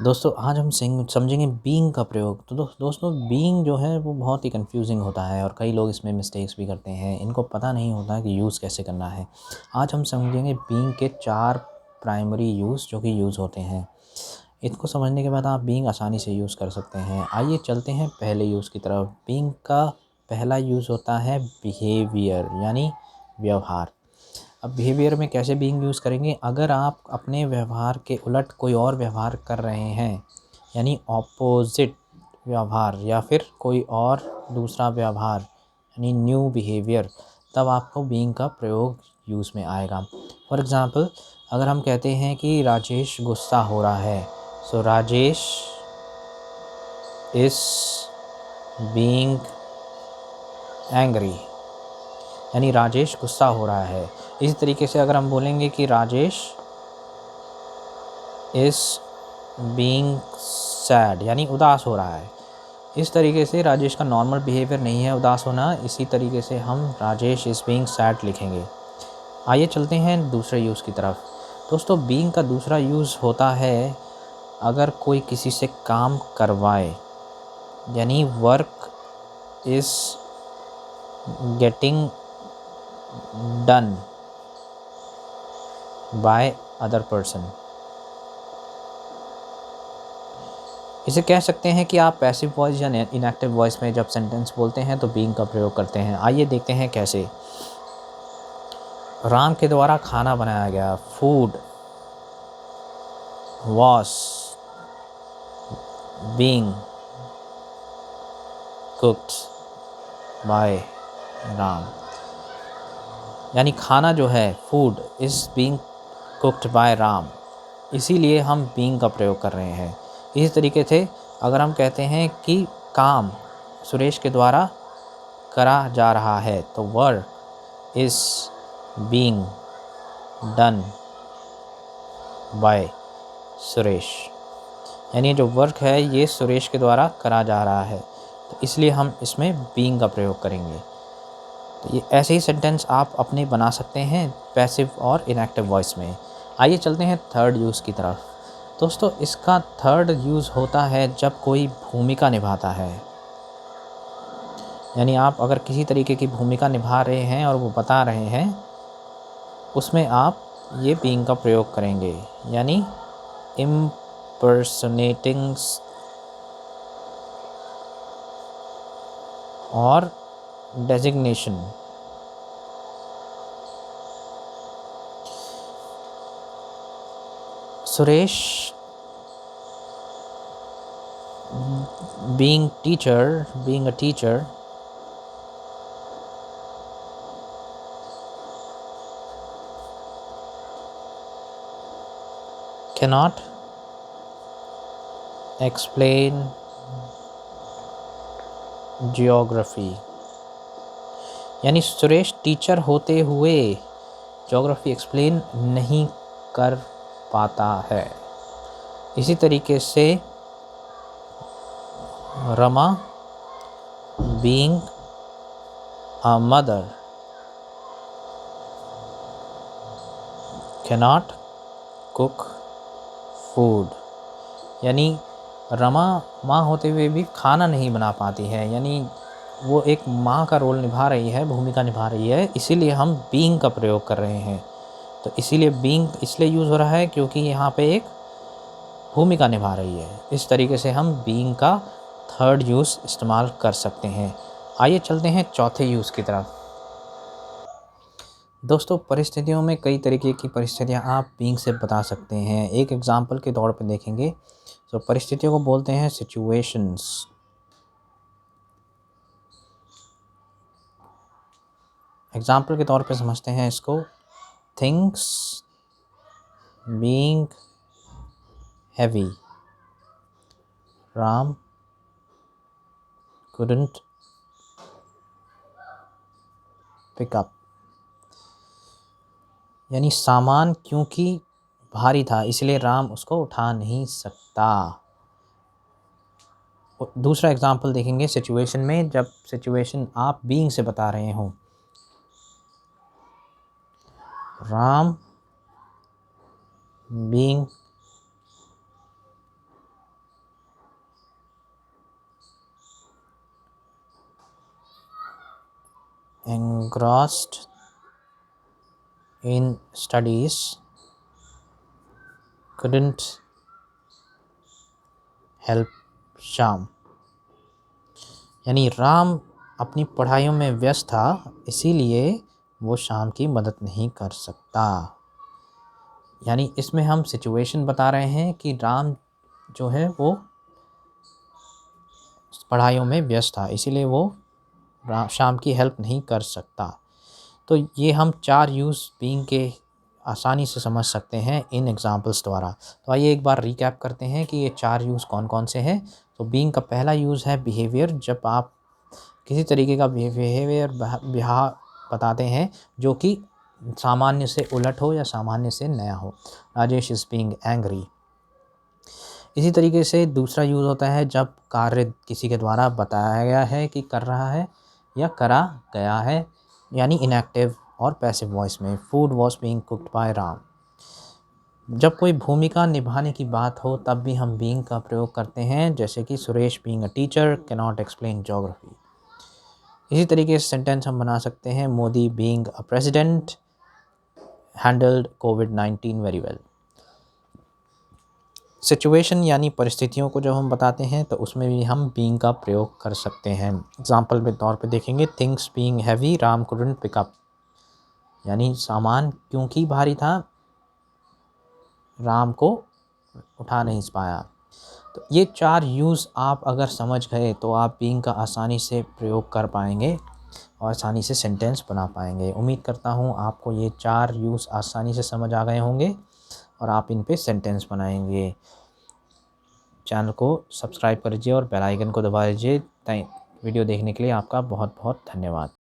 दोस्तों आज हम समझेंगे बीइंग का प्रयोग। तो दोस्तों बीइंग जो है वो बहुत ही कंफ्यूजिंग होता है और कई लोग इसमें मिस्टेक्स भी करते हैं। इनको पता नहीं होता कि यूज़ कैसे करना है। आज हम समझेंगे बीइंग के 4 प्राइमरी यूज़ जो कि यूज़ होते हैं। इनको समझने के बाद आप बीइंग आसानी से यूज़ कर सकते हैं। आइए चलते हैं पहले यूज़ की तरफ। बीइंग का पहला यूज़ होता है बिहेवियर यानी व्यवहार। अब बिहेवियर में कैसे बीइंग यूज़ करेंगे? अगर आप अपने व्यवहार के उलट कोई और व्यवहार कर रहे हैं यानी ऑपोजिट व्यवहार या फिर कोई और दूसरा व्यवहार यानी न्यू बिहेवियर, तब आपको बीइंग का प्रयोग यूज़ में आएगा। फॉर एग्ज़ाम्पल अगर हम कहते हैं कि राजेश गुस्सा हो रहा है, सो राजेश इज़ बीइंग एंग्री यानी राजेश गुस्सा हो रहा है। इसी तरीके से अगर हम बोलेंगे कि राजेश इज़ बीइंग सैड यानी उदास हो रहा है। इस तरीके से राजेश का नॉर्मल बिहेवियर नहीं है उदास होना, इसी तरीके से हम राजेश इज़ बीइंग सैड लिखेंगे। आइए चलते हैं दूसरे यूज़ की तरफ। दोस्तों बीइंग का दूसरा यूज़ होता है अगर कोई किसी से काम करवाए यानी work is getting done by other person. इसे कह सकते हैं कि आप पैसिव वॉइस या इनएक्टिव वॉइस में जब सेंटेंस बोलते हैं तो बीइंग का प्रयोग करते हैं। आइए देखते हैं कैसे। राम के द्वारा खाना बनाया गया, food was being cooked bye Ram यानी खाना जो है food is being cooked bye Ram, इसीलिए हम बीइंग का प्रयोग कर रहे हैं। इसी तरीके से अगर हम कहते हैं कि काम सुरेश के द्वारा करा जा रहा है तो work is being done by Suresh यानी जो वर्क है ये सुरेश के द्वारा करा जा रहा है, तो इसलिए हम इसमें बीइंग का प्रयोग करेंगे। तो ये ऐसे ही सेंटेंस आप अपने बना सकते हैं पैसिव और इनएक्टिव वॉइस में। आइए चलते हैं थर्ड यूज़ की तरफ। दोस्तों इसका थर्ड यूज़ होता है जब कोई भूमिका निभाता है, यानी आप अगर किसी तरीके की भूमिका निभा रहे हैं और वो बता रहे हैं, उसमें आप ये बीइंग का प्रयोग करेंगे यानी impersonating और designation. Suresh being a teacher cannot explain geography यानी सुरेश टीचर होते हुए ज्योग्राफी एक्सप्लेन नहीं कर पाता है। इसी तरीके से Rama being a mother cannot cook food यानी रमा माँ होते हुए भी खाना नहीं बना पाती है, यानी वो एक माँ का रोल निभा रही है, भूमिका निभा रही है, इसीलिए हम बीइंग का प्रयोग कर रहे हैं। तो इसीलिए बीइंग इसलिए यूज़ हो रहा है क्योंकि यहाँ पे एक भूमिका निभा रही है। इस तरीके से हम बीइंग का थर्ड यूज़ इस्तेमाल कर सकते हैं। आइए चलते हैं चौथे यूज़ की तरफ। दोस्तों परिस्थितियों में कई तरीके की परिस्थितियाँ आप बीइंग से बता सकते हैं। एक एग्जांपल के तौर पे देखेंगे तो परिस्थितियों को बोलते हैं सिचुएशंस। एग्जाम्पल के तौर पे समझते हैं इसको। Things being heavy, Ram couldn't pick up यानी सामान क्योंकि भारी था इसलिए राम उसको उठा नहीं सकता। दूसरा एग्जाम्पल देखेंगे सिचुएशन में, जब सिचुएशन आप बीइंग से बता रहे हो। Ram being engrossed in studies couldn't help Shyam. यानी राम अपनी पढ़ाइयों में व्यस्त था, इसीलिए वो श्याम की मदद नहीं कर सकता। यानी इसमें हम सिचुएशन बता रहे हैं कि राम जो है वो पढ़ाइयों में व्यस्त था, इसीलिए वो श्याम की हेल्प नहीं कर सकता। तो ये हम 4 यूज़ बीइंग के आसानी से समझ सकते हैं इन एग्जांपल्स द्वारा। तो आइए एक बार रिकैप करते हैं कि ये 4 यूज़ कौन कौन से हैं। तो बीइंग का पहला यूज़ है बिहेवियर, जब आप किसी तरीके का बिहेवियर बताते हैं जो कि सामान्य से उलट हो या सामान्य से नया हो। Rajesh is being angry. इसी तरीके से दूसरा यूज़ होता है जब कार्य किसी के द्वारा बताया गया है कि कर रहा है या करा गया है, यानी इनएक्टिव और पैसिव वॉइस में। Food was being cooked bye Ram. जब कोई भूमिका निभाने की बात हो तब भी हम बीइंग का प्रयोग करते हैं, जैसे कि Suresh being a teacher cannot explain geography. इसी तरीके से सेंटेंस हम बना सकते हैं, Modi being a president handled covid very well. Situation यानी परिस्थितियों को जब हम बताते हैं तो उसमें भी हम बीइंग का प्रयोग कर सकते हैं। एग्जाम्पल के तौर पे देखेंगे, things being heavy Ram couldn't pick up. यानी सामान क्योंकि भारी था, राम को उठा नहीं पाया। तो ये 4 यूज़ आप अगर समझ गए तो आप बीइंग का आसानी से प्रयोग कर पाएंगे और आसानी से सेंटेंस बना पाएंगे। उम्मीद करता हूँ आपको ये 4 यूज़ आसानी से समझ आ गए होंगे और आप इन पे सेंटेंस बनाएंगे। चैनल को सब्सक्राइब कर लीजिए और बेल आइकन को दबा लीजिए। वीडियो देखने के लिए आपका बहुत बहुत धन्यवाद।